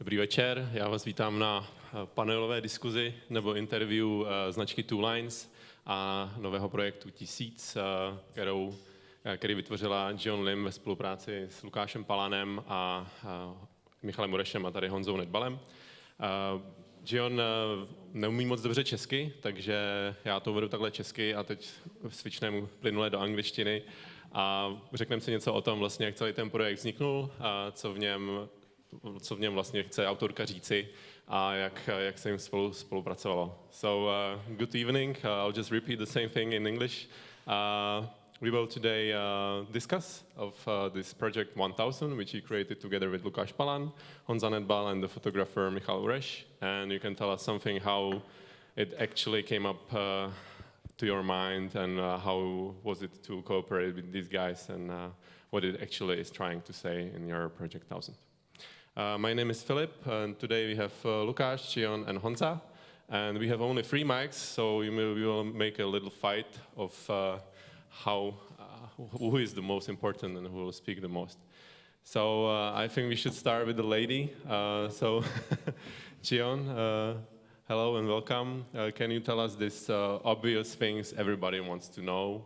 Dobrý večer, já vás vítám na panelové diskuzi nebo interview značky Two Lines a nového projektu 1000, který vytvořila Jiyeon Lim ve spolupráci s Lukášem Palánem a Michalem Urešem a tady Honzou Nedbalem. Jiyeon neumí moc dobře česky, takže já to vedu takhle česky a teď switchneme plynule do angličtiny a řekneme si něco o tom, vlastně, jak celý ten projekt vzniknul, a co v něm vlastně chce autorka říci a jak se jim spolupracovalo. So, good evening. I'll just repeat the same thing in English. We will today discuss of this project 1000, which you created together with Lukáš Palán, Honza Nedbal, and the photographer Michal Ureš. And you can tell us something how it actually came up to your mind, and how was it to cooperate with these guys, and what it actually is trying to say in your project 1000. My name is Philip, and today we have Lukáš, Jiyeon, and Honza. And we have only 3 mics, so we will make a little fight of who is the most important and who will speak the most. So I think we should start with the lady. So Jiyeon, hello and welcome. Can you tell us these obvious things everybody wants to know?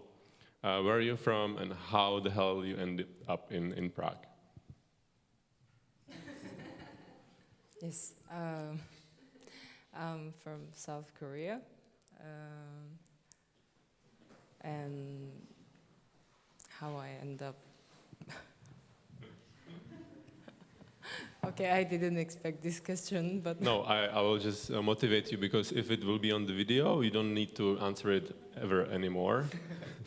Where are you from and how the hell you ended up in Prague? Yes, I'm from South Korea, and how I end up. Okay, I didn't expect this question, but no, I will just motivate you, because if it will be on the video, you don't need to answer it ever anymore.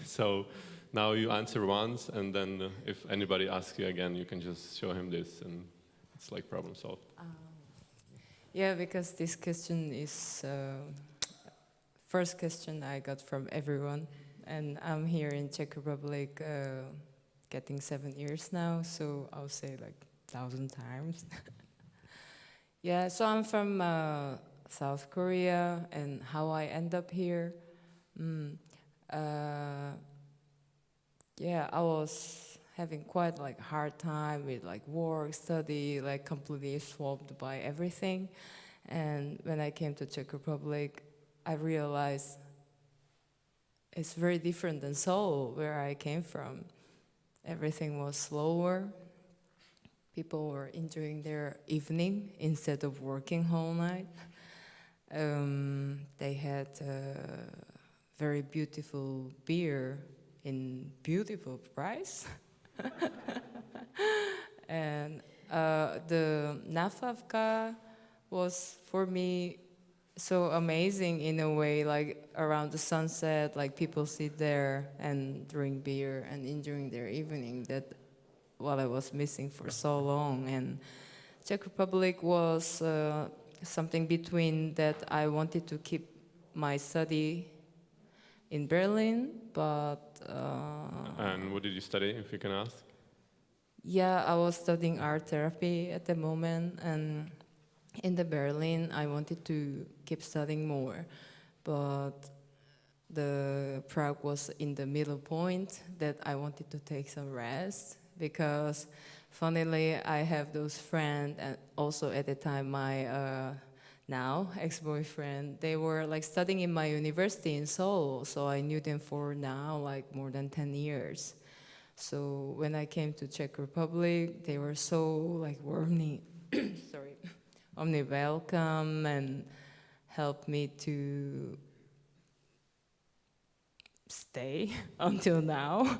So now you answer once, and then if anybody asks you again, you can just show him this, and it's like problem solved. Yeah, because this question is first question I got from everyone, and I'm here in Czech Republic getting 7 years now, so I'll say like 1,000 times. Yeah, so I'm from South Korea, and how I end up here. Yeah, I was having quite like hard time with like work, study, like completely swamped by everything. And when I came to Czech Republic, I realized it's very different than Seoul, where I came from. Everything was slower. People were enjoying their evening instead of working whole night. They had very beautiful beer in beautiful price. And the Nafavka was for me so amazing in a way, like around the sunset, like people sit there and drink beer and enjoying their evening. That what I was missing for so long. And Czech Republic was something between that. I wanted to keep my study in Berlin, but and what did you study, if you can ask? Yeah, I was studying art therapy at the moment, and in the Berlin I wanted to keep studying more, but the Prague was in the middle point that I wanted to take some rest, because funnily I have those friends, and also at the time my now ex-boyfriend, they were like studying in my university in Seoul, so I knew them for now like more than 10 years. So when I came to Czech Republic, they were so like warmly welcome and helped me to stay until now.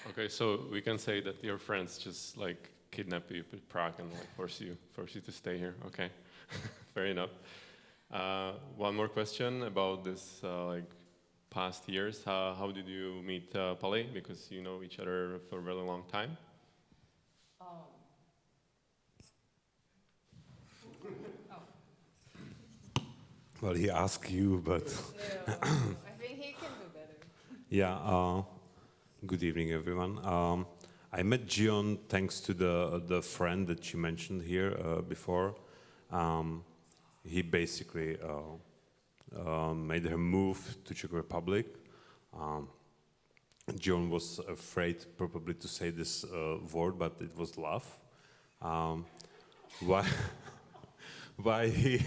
Okay, so we can say that your friends just like kidnap you in Prague and like force you to stay here. Okay. Fair enough. One more question about this like past years. How did you meet Pali? Because you know each other for a really long time. Well, he asked you, but No, I think he can do better. Yeah. Good evening, everyone. I met Jiyeon thanks to the friend that you mentioned here before. He basically made her move to Czech Republic. Jiyeon was afraid probably to say this word, but it was love. why why he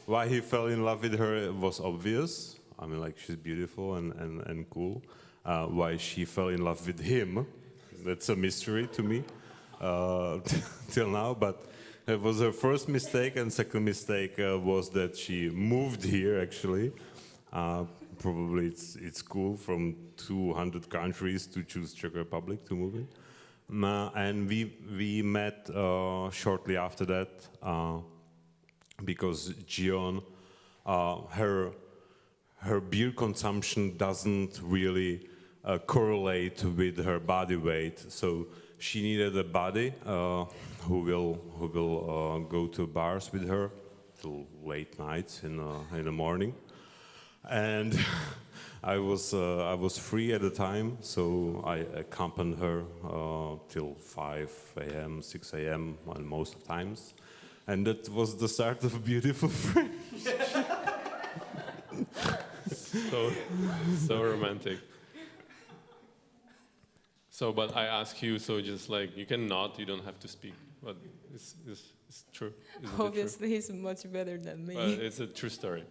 why he fell in love with her was obvious. I mean, like, she's beautiful and cool. Why she fell in love with him, that's a mystery to me till now. But it was her first mistake, and second mistake was that she moved here, actually. Probably it's cool from 200 countries to choose Czech Republic to move in. And we met shortly after that because Jiyeon, her beer consumption doesn't really correlate with her body weight. So she needed a buddy who will go to bars with her till late nights in the morning. And I was free at the time, so I accompanied her till 5 a.m., 6 a.m. on most of times, and that was the start of a beautiful friendship. So romantic. So, but I ask you, so just like, you can nod, you don't have to speak, but it's true. Isn't Obviously, he's much better than me. it's a true story.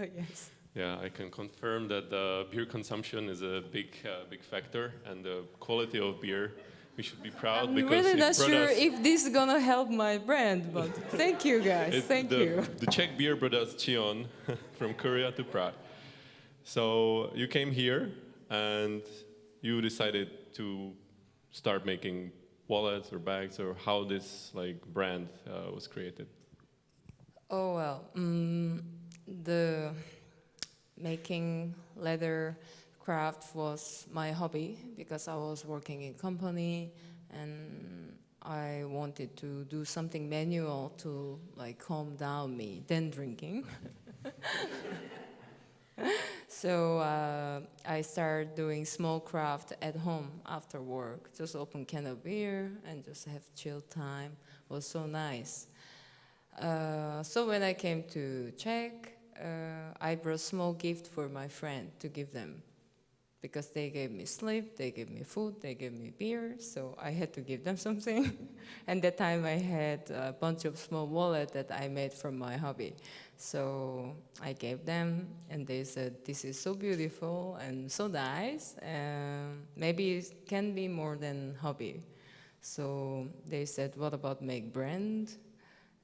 Oh, yes. Yeah, I can confirm that the beer consumption is a big factor, and the quality of beer, we should be proud I'm because really it not brought sure us- if this is gonna help my brand, but thank you guys. Thank you. The Czech beer brought us Jiyeon from Korea to Prague. So you came here and you decided to start making wallets or bags, or how this like brand was created. Oh well, the making leather craft was my hobby because I was working in company and I wanted to do something manual to like calm down me than drinking. So I started doing small craft at home after work. Just open can of beer and just have chill time. It was so nice. So when I came to Czech, I brought small gift for my friend to give them. Because they gave me sleep, they gave me food, they gave me beer, so I had to give them something. And that time I had a bunch of small wallets that I made from my hobby. So I gave them, and they said, this is so beautiful and so nice, maybe it can be more than hobby. So they said, what about make brand?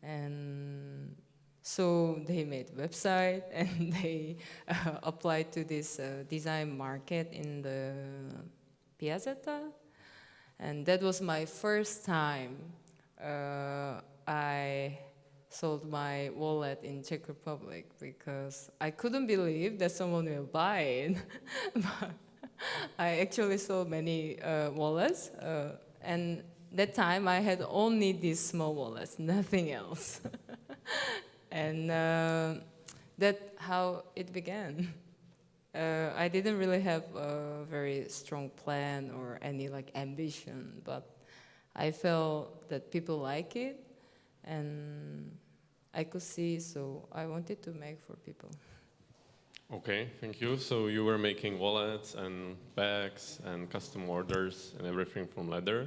And so they made a website and they applied to this design market in the Piazzetta. And that was my first time I sold my wallet in Czech Republic because I couldn't believe that someone will buy it. But I actually sold many wallets. And that time I had only these small wallets, nothing else. And that's how it began. I didn't really have a very strong plan or any like ambition, but I felt that people like it, and I could see, so I wanted to make for people. Okay, thank you. So you were making wallets and bags and custom orders and everything from leather,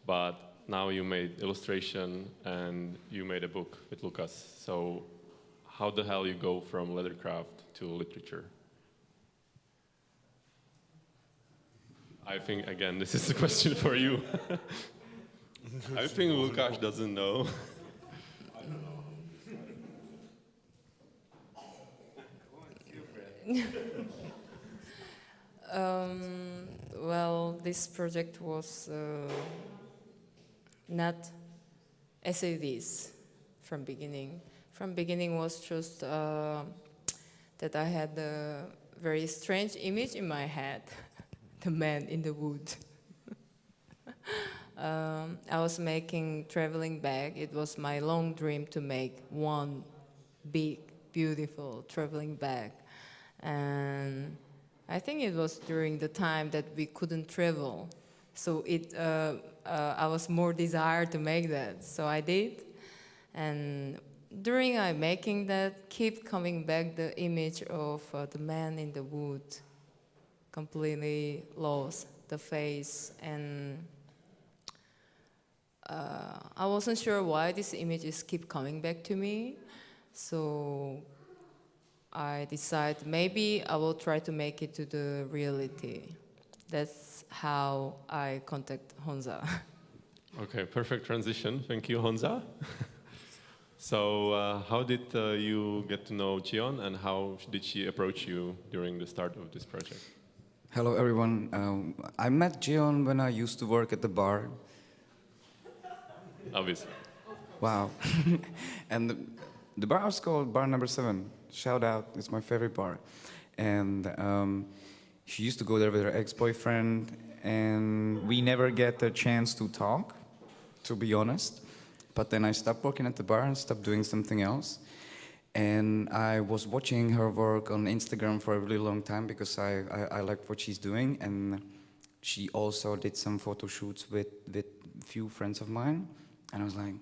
but now you made illustration and you made a book with Lukáš. So how the hell you go from leathercraft to literature? I think, again, this is a question for you. I think Lukáš doesn't know. Well, this project was not as it is from beginning. From beginning was just that I had a very strange image in my head, the man in the wood. I was making traveling bag. It was my long dream to make one big, beautiful traveling bag. And I think it was during the time that we couldn't travel. So I was more desired to make that. So I did. And during I making that, keep coming back the image of the man in the wood, completely lost the face. And I wasn't sure why these images keep coming back to me. So I decided maybe I will try to make it to the reality. That's how I contact Honza. Okay, perfect transition. Thank you, Honza. So, how did you get to know Jiyeon, and how did she approach you during the start of this project? Hello, everyone. I met Jiyeon when I used to work at the bar. Obviously. Wow. And the bar is called Bar Number 7. Shout out, it's my favorite bar. And she used to go there with her ex-boyfriend, and we never get a chance to talk, to be honest. But then I stopped working at the bar and stopped doing something else. And I was watching her work on Instagram for a really long time because I liked what she's doing. And she also did some photo shoots with few friends of mine. And I was like,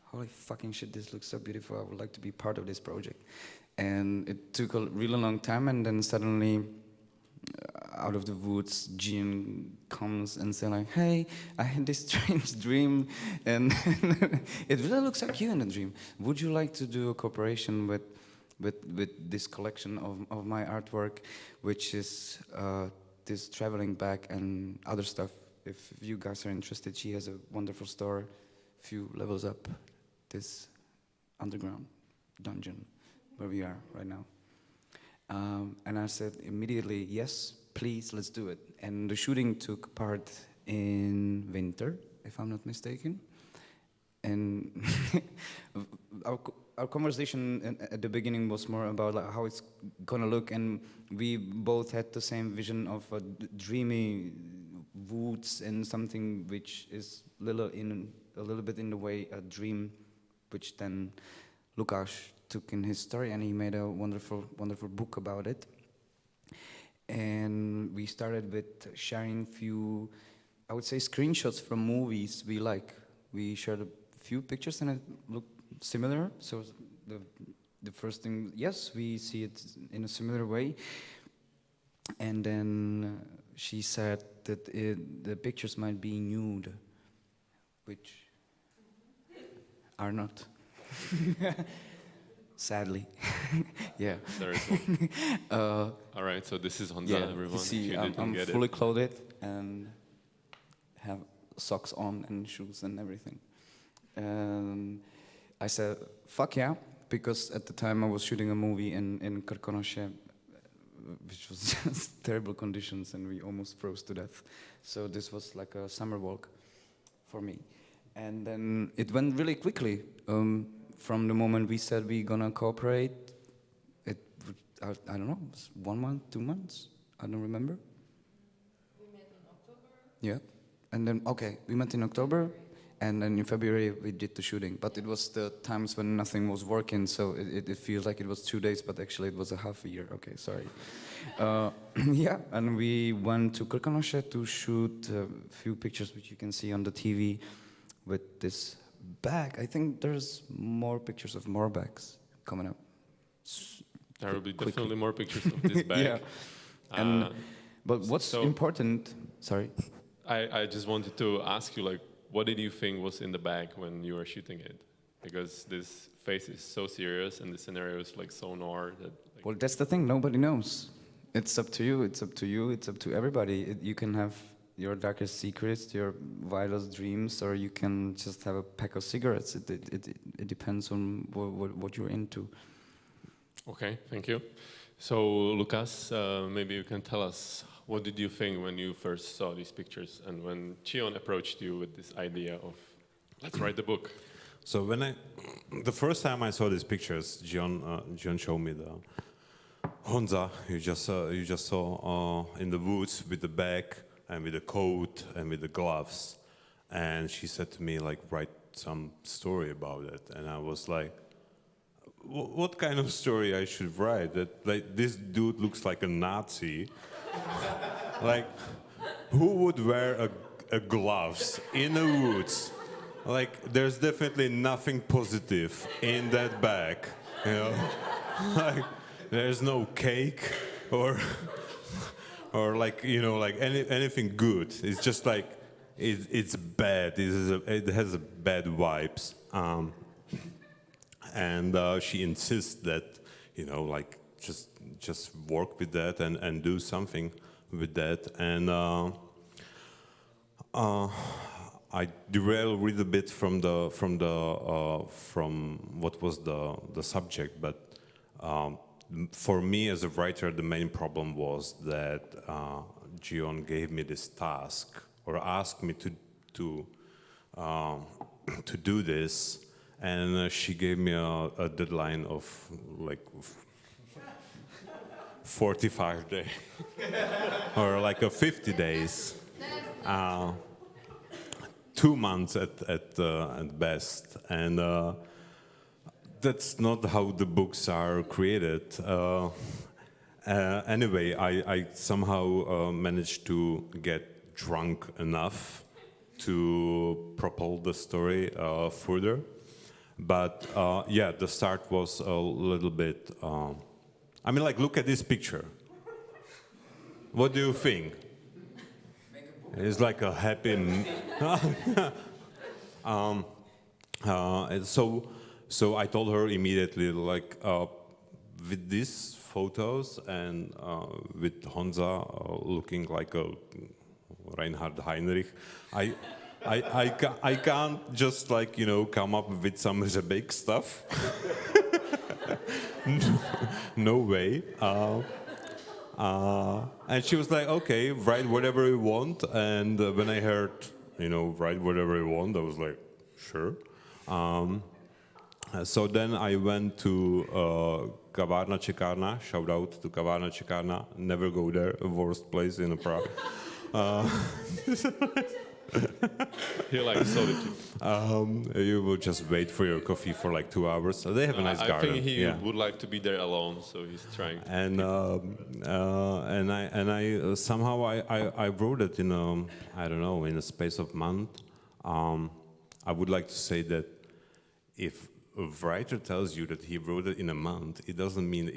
holy fucking shit, this looks so beautiful. I would like to be part of this project. And it took a really long time, and then suddenly, out of the woods, Jiyeon comes and says like, hey, I had this strange dream, and it really looks like you in the dream. Would you like to do a cooperation with this collection of my artwork, which is this traveling bag and other stuff? If you guys are interested, she has a wonderful store, few levels up this underground dungeon where we are right now. And I said immediately, yes, please, let's do it. And the shooting took part in winter, if I'm not mistaken. And our conversation at the beginning was more about like how it's gonna look, and we both had the same vision of a dreamy woods and something which is a little bit in the way a dream, which then Lukáš took in his story, and he made a wonderful book about it. And we started with sharing few, I would say, screenshots from movies we like. We shared a few pictures and it looked similar. So the first thing, yes, we see it in a similar way. And then she said that the pictures might be nude, which are not. Sadly. Yeah. There is one. All right, so this is Honza, everyone. You see, I'm fully clothed and have socks on and shoes and everything. I said, fuck yeah, because at the time I was shooting a movie in Krkonoše, which was just terrible conditions, and we almost froze to death. So this was like a summer walk for me. And then it went really quickly. From the moment we said we're gonna cooperate, I don't know, it was 1 month, 2 months, I don't remember. We met in October. Yeah, and then, we met in October, and then in February we did the shooting. But it was the times when nothing was working, so it feels like it was 2 days, but actually it was a half a year. Okay, sorry. Yeah, and we went to Krkonoše to shoot a few pictures, which you can see on the TV with this bag. I think there's more pictures of more bags coming up. There will be definitely more pictures of this bag. Yeah. And but what's so important? Sorry. I just wanted to ask you, like, what did you think was in the bag when you were shooting it? Because this face is so serious and the scenario is like so noir that. Like, Well, that's the thing. Nobody knows. It's up to you. It's up to you. It's up to everybody. You can have your darkest secrets, your wildest dreams, or you can just have a pack of cigarettes. It depends on what you're into. Okay, thank you. So, Lukáš, maybe you can tell us, what did you think when you first saw these pictures and when Jiyeon approached you with this idea of, let's write the book? So the first time I saw these pictures, Jiyeon showed me the Honza you just saw in the woods with the bag and with the coat and with the gloves, and she said to me like, write some story about it, and I was like, what kind of story I should write? That like this dude looks like a Nazi. Like, who would wear a gloves in the woods? Like, there's definitely nothing positive in that bag, you know. Like, there's no cake or like, you know, like anything good. It's just like it's bad. It has bad vibes. And she insists that, you know, like just work with that and do something with that. And I derail a little bit from what was the subject, but for me as a writer, the main problem was that Jiyeon gave me this task or asked me to do this, and she gave me a deadline of like 45 days or like 50 days. 2 months at best, and that's not how the books are created. Anyway, I somehow managed to get drunk enough to propel the story further. But yeah, the start was a little bit. I mean, like, look at this picture. What do you think? It's like a happy. So I told her immediately, like, with these photos and with Honza looking like a Reinhard Heinrich, I can't just, like, you know, come up with some Rebek stuff. No way. And she was like, okay, write whatever you want. And when I heard, you know, write whatever you want, I was like, sure. So then I went to Kavárna Čekárna. Shout out to Kavárna Čekárna. Never go there, worst place in Prague. He likes solitude. You will just wait for your coffee for like 2 hours. They have a nice garden. I think he would like to be there alone, so he's trying. And I somehow I wrote it in I don't know, in a space of month. I would like to say that if a writer tells you that he wrote it in a month, it doesn't mean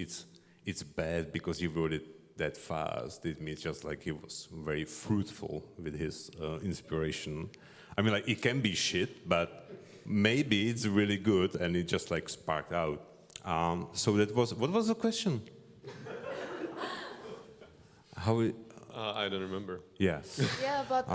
it's bad because he wrote it that fast. It means just like he was very fruitful with his inspiration. I mean, like, it can be shit, but maybe it's really good and it just like sparked out. So that was, what was the question? How it, I don't remember. yes. Yeah, but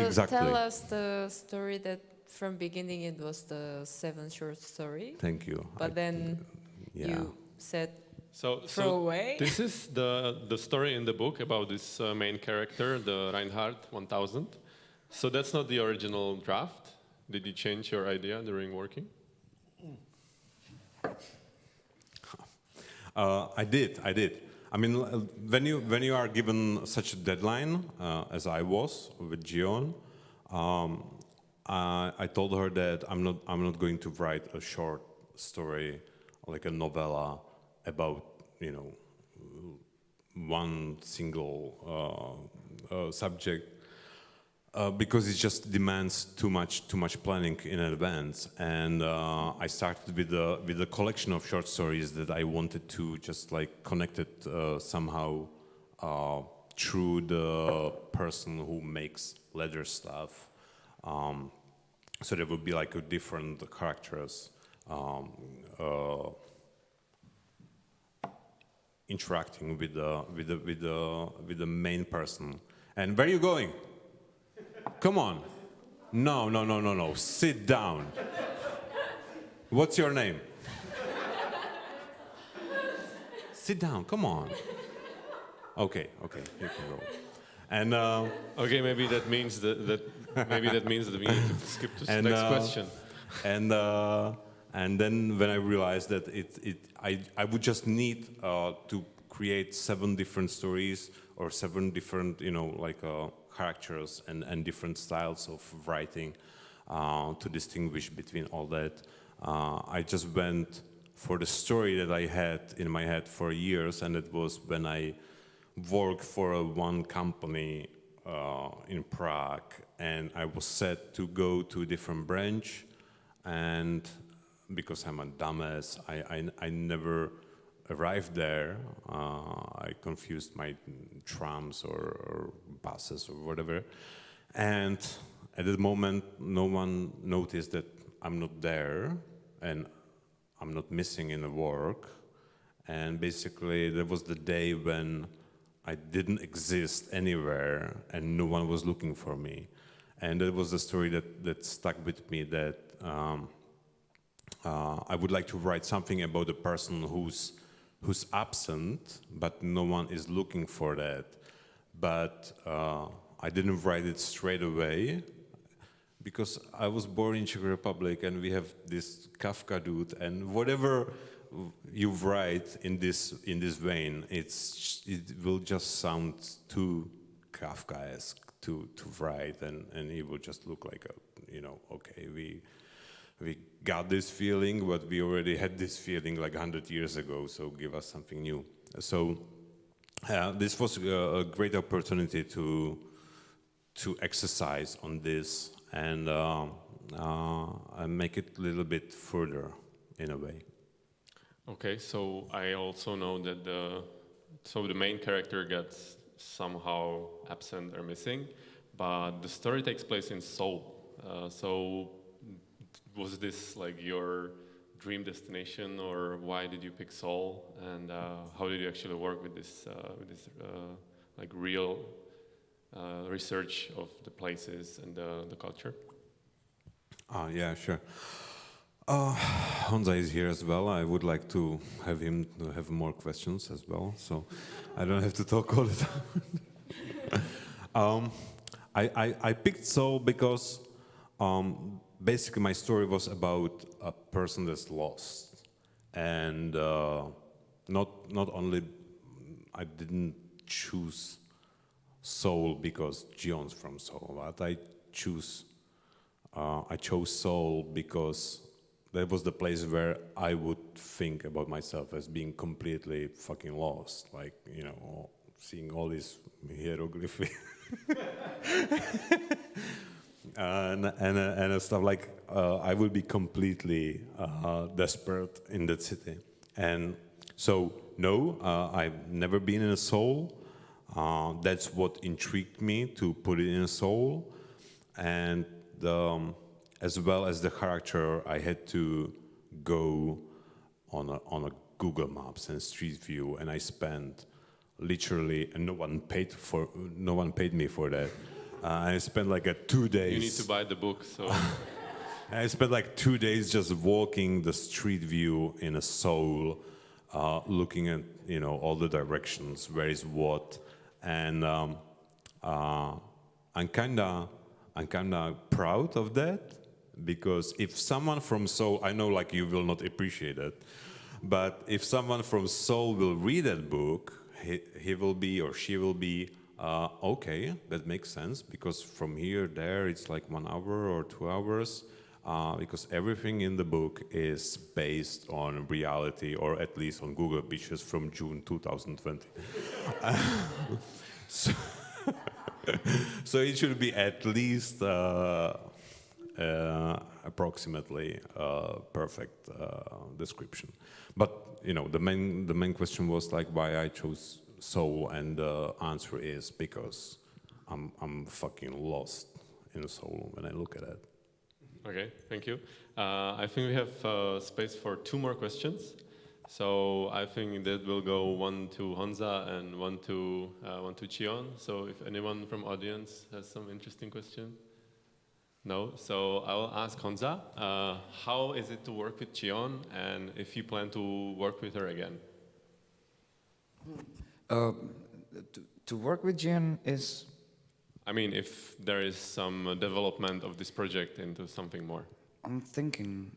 exactly. tell us the story that from beginning it was the 7 short story. Thank you. But then you said So throw away. This is the story in the book about this main character, the Reinhard 1000. So that's not the original draft. Did you change your idea during working? I did. I mean, when you are given such a deadline as I was with Jiyeon, I told her that I'm not going to write a short story like a novella about, you know, one single subject because it just demands too much planning in advance. And I started with a collection of short stories that I wanted to just like connect it somehow through the person who makes leather stuff. So there would be like a different characters interacting with the main person. And where are you going? Come on. No. Sit down. What's your name? Sit down. Come on. Okay. You can go. And Okay, maybe that means that we need to skip to the next question. And then when I realized that I would just need to create 7 different stories or 7 different, you know, like characters and different styles of writing to distinguish between all that. I just went for the story that I had in my head for years, and it was when I worked for one company in Prague, and I was set to go to a different branch, and because I'm a dumbass, I never arrived there. I confused my trams or buses or whatever, and at that moment, no one noticed that I'm not there and I'm not missing in the work. And basically, that was the day when I didn't exist anywhere and no one was looking for me. And that was the story that stuck with me, that I would like to write something about a person who's absent, but no one is looking for that. But I didn't write it straight away because I was born in Czech Republic and we have this Kafka dude, and whatever you write in this vein, it will just sound too Kafkaesque to write, and it will just look like okay, we got this feeling, but we already had this feeling like 100 years ago, so give us something new. So this was a great opportunity to exercise on this and make it a little bit further in a way. Okay, so I also know that the main character gets somehow absent or missing, but the story takes place in Seoul. So was this like your dream destination, or why did you pick Seoul? And how did you actually work with this like real research of the places and the culture? Yeah, sure. Honza is here as well. I would like to have him have more questions as well, so I don't have to talk all the time. I picked Seoul because basically my story was about a person that's lost, and not only I didn't choose Seoul because Jiyeon's from Seoul, but I chose Seoul because that was the place where I would think about myself as being completely fucking lost, like, seeing all these hieroglyphy and stuff like I would be completely desperate in that city. And so, no, I've never been in a Seoul. That's what intrigued me to put it in a Seoul. And as well as the character, I had to go on a Google Maps and Street View, and I spent literally, and no one paid me for that. I spent like 2 days. You need to buy the book, so. I spent like 2 days just walking the street view in a Seoul, looking at all the directions, where is what, and I'm kinda proud of that, because if someone from Seoul, I know like you will not appreciate it, but if someone from Seoul will read that book, he will be or she will be okay, that makes sense, because from here there it's like 1 hour or 2 hours, because everything in the book is based on reality, or at least on Google pictures from June 2020. So it should be at least approximately perfect description. But the main question was like why I chose Seoul, and the answer is because I'm fucking lost in Seoul when I look at it. Okay, thank you. I think we have space for 2 more questions. So I think that will go one to Honza and one to Jiyeon. So if anyone from audience has some interesting question. No? So I will ask Honza, how is it to work with Jiyeon, and if you plan to work with her again? To work with Jiyeon is... I mean, if there is some development of this project into something more. I'm thinking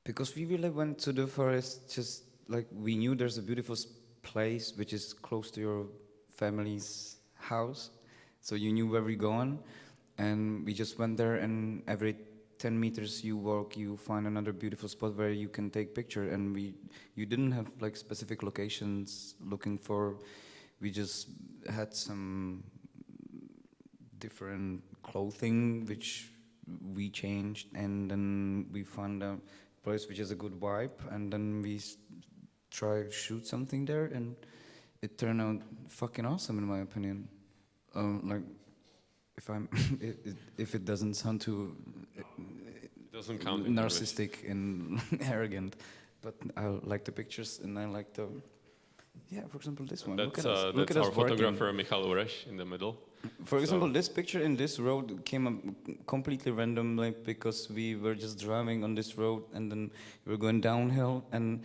because we really went to the forest, just like we knew there's a beautiful place which is close to your family's house, so you knew where we're going, and we just went there, and every 10 meters you walk, you find another beautiful spot where you can take picture, and you didn't have like specific locations looking for. We just had some different clothing which we changed, and then we found a place which is a good vibe, and then we try to shoot something there, and it turned out fucking awesome in my opinion. Like if I'm if it doesn't sound too It doesn't count in English. narcissistic and arrogant, but I like the pictures and I like the, yeah, for example, this one. That's Look at our us working. photographer Michal Uresh in the middle. For example, this picture in this road came up completely randomly because we were just driving on this road and then we were going downhill and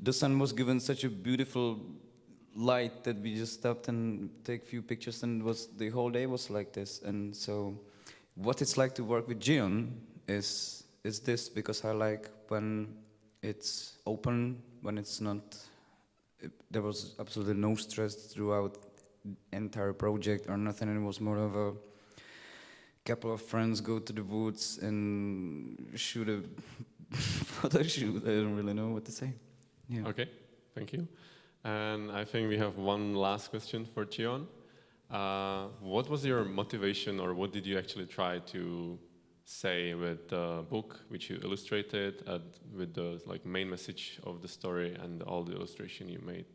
the sun was given such a beautiful light that we just stopped and take few pictures and the whole day was like this. And so what it's like to work with Jiyeon is this, because I like when it's open, when it's not, there was absolutely no stress throughout entire project or nothing, and it was more of a couple of friends go to the woods and shoot a photo shoot. I don't really know what to say. Yeah. Okay, thank you. And I think we have one last question for Jiyeon. What was your motivation, or what did you actually try to say with the book which you illustrated, with the main message of the story and all the illustration you made?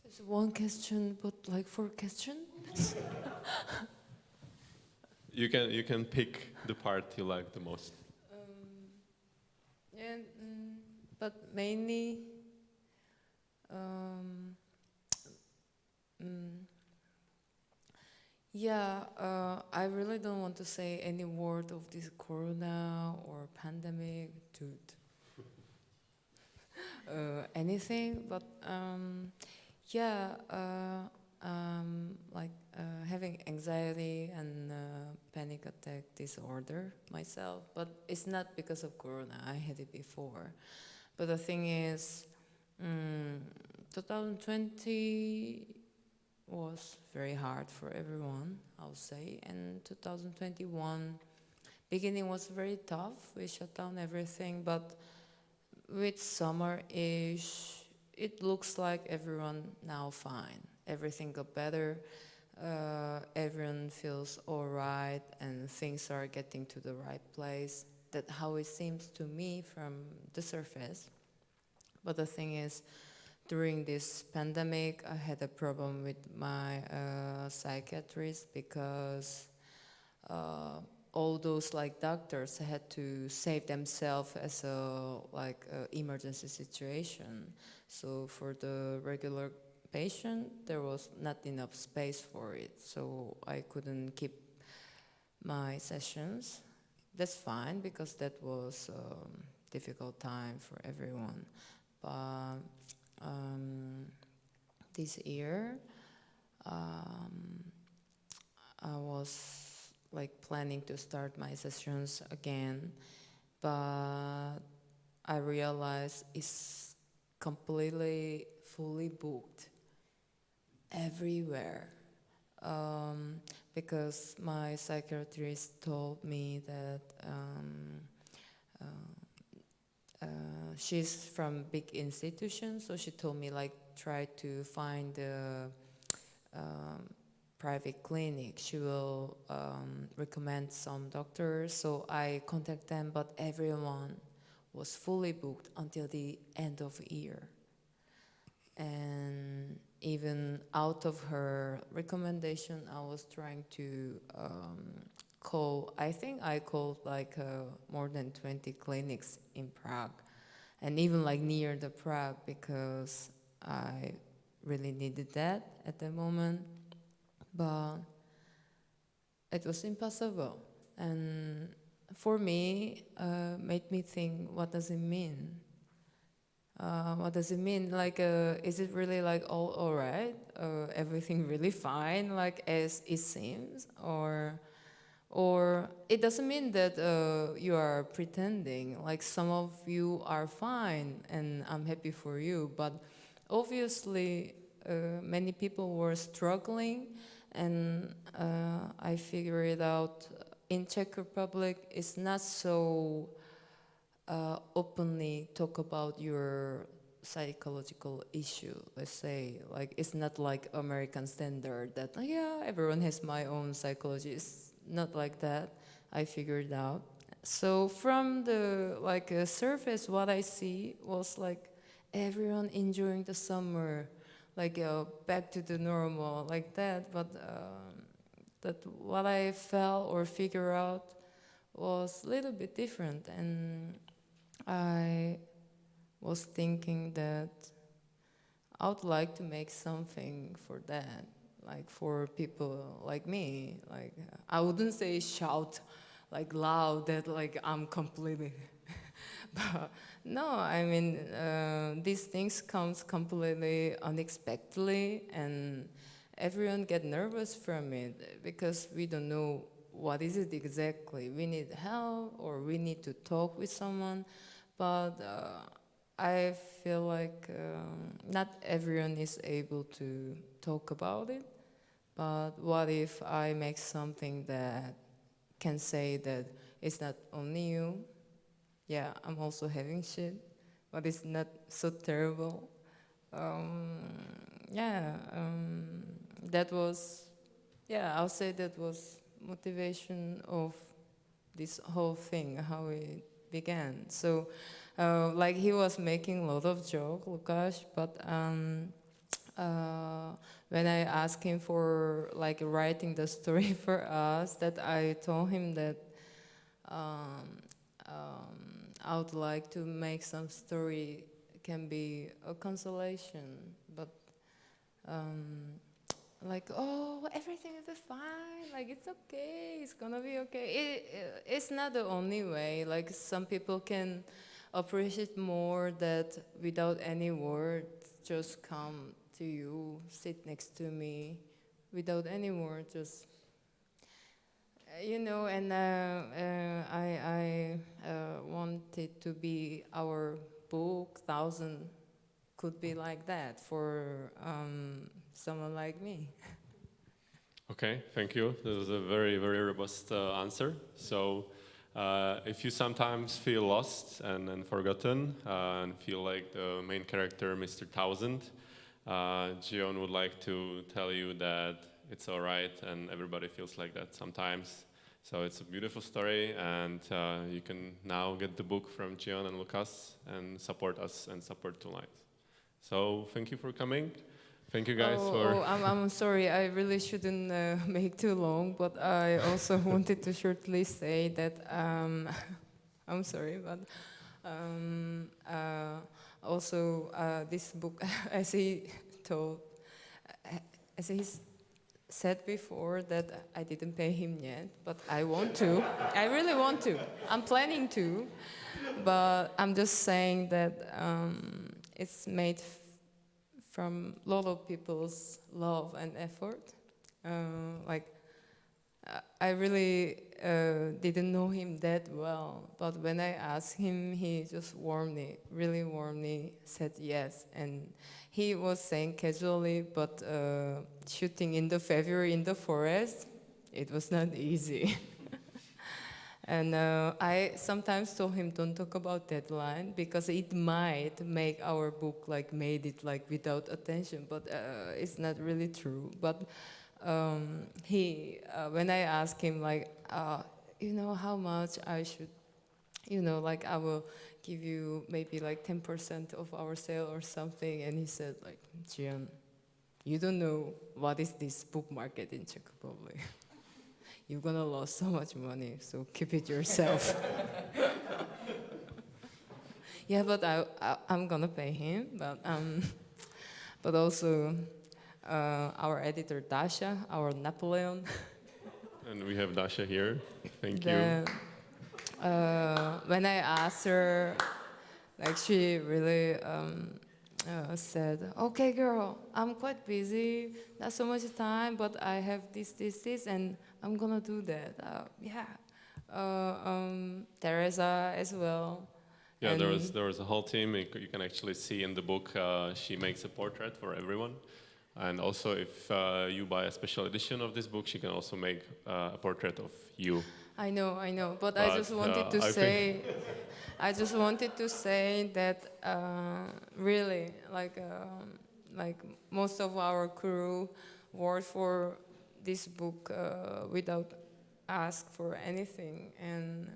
It's one question, but like 4 questions. You can pick the part you like the most. Yeah, but mainly, I really don't want to say any word of this corona or pandemic, dude. Anything, but having anxiety and panic attack disorder myself, but it's not because of corona. I had it before, but the thing is, 2020 was very hard for everyone, I would say, and 2021 beginning was very tough. We shut down everything, but with summer-ish, it looks like everyone now fine. Everything got better. Everyone feels all right, and things are getting to the right place. That's how it seems to me from the surface. But the thing is, during this pandemic, I had a problem with my psychiatrist because all those doctors had to save themselves as a emergency situation. So for the regular patient, there was not enough space for it. So I couldn't keep my sessions. That's fine because that was a difficult time for everyone. But this year, I was planning to start my sessions again, but I realized it's completely fully booked everywhere, because my psychiatrist told me that she's from big institutions, so she told me try to find a private clinic. She will recommend some doctors, so I contact them, but everyone was fully booked until the end of the year. And even out of her recommendation, I was trying to call, I think I called more than 20 clinics in Prague, and even near the Prague, because I really needed that at the moment. But it was impossible, and for me, made me think, what does it mean? What does it mean? Is it really all right? Everything really fine, as it seems, or it doesn't mean that you are pretending. Some of you are fine, and I'm happy for you. But obviously, many people were struggling, and I figured it out. In Czech Republic, it's not so openly talk about your psychological issue, let's say. It's not like American standard that, everyone has my own psychology. It's not like that, I figured out. So from the surface, what I see was everyone enjoying the summer, back to the normal, like that. But that what I felt or figure out was a little bit different, and I was thinking that I would like to make something for that, like for people like me. Like I wouldn't say shout like loud that like I'm completely, but no, I mean these things comes completely unexpectedly, and everyone get nervous from it because we don't know what is it exactly. We need help or we need to talk with someone, but I feel like not everyone is able to talk about it. But what if I make something that can say that it's not only you? Yeah, I'm also having shit, but it's not so terrible. Yeah, that was, yeah, I'll say that was motivation of this whole thing, how it began. So, like he was making a lot of joke, Lukáš, but when I asked him for like writing the story for us, that I told him that I would like to make some story can be a consolation, but like, oh, everything will be fine, like it's okay, it's gonna be okay. It's not the only way. Like some people can appreciate more that without any words, just come to you, sit next to me, without any words, just you know. And I wanted to be our book 1,000 could be like that for someone like me. Okay, thank you. That was a very, very robust answer. So if you sometimes feel lost and forgotten and feel like the main character, Mr. 1,000, Jiyeon would like to tell you that it's all right and everybody feels like that sometimes. So it's a beautiful story, and you can now get the book from Jiyeon and Lukáš and support us and support Two Lines. So thank you for coming. Thank you guys for... I'm sorry, I really shouldn't make too long, but I also wanted to shortly say that I'm sorry, but also this book, as he said before, that I didn't pay him yet, but I want to. I really want to. I'm planning to, but I'm just saying that it's made from a lot of people's love and effort. Like, I really didn't know him that well, but when I asked him, he just warmly, really warmly said yes. And he was saying casually, but shooting in the February in the forest, it was not easy. And I sometimes told him, don't talk about deadline, because it might make our book like made it like without attention, but it's not really true. But he, when I asked him like, you know, how much I should, you know, like I will give you maybe like 10% of our sale or something, and he said like, Jiyeon, you don't know what is this book market in Czech Republic. You're gonna lose so much money, so keep it yourself. Yeah, but I'm gonna pay him, but also our editor Dasha, our Napoleon. And we have Dasha here. Thank you. When I asked her, like she really said, okay girl, I'm quite busy, not so much time, but I have this, and I'm gonna do that. Yeah. Teresa as well. Yeah, and there was a whole team. You can actually see in the book, she makes a portrait for everyone. And also, if you buy a special edition of this book, she can also make a portrait of you. I know, but I just wanted to say, I just wanted to say that really, like most of our crew worked for this book without ask for anything, and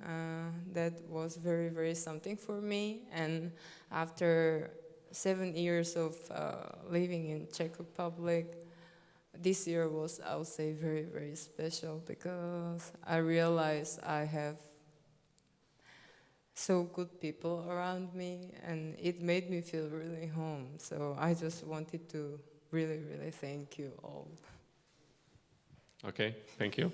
that was very, very something for me. And after 7 years of living in Czech Republic, this year was, I would say, very, very special because I realized I have so good people around me, and it made me feel really home. So I just wanted to really, really thank you all. Okay, thank you.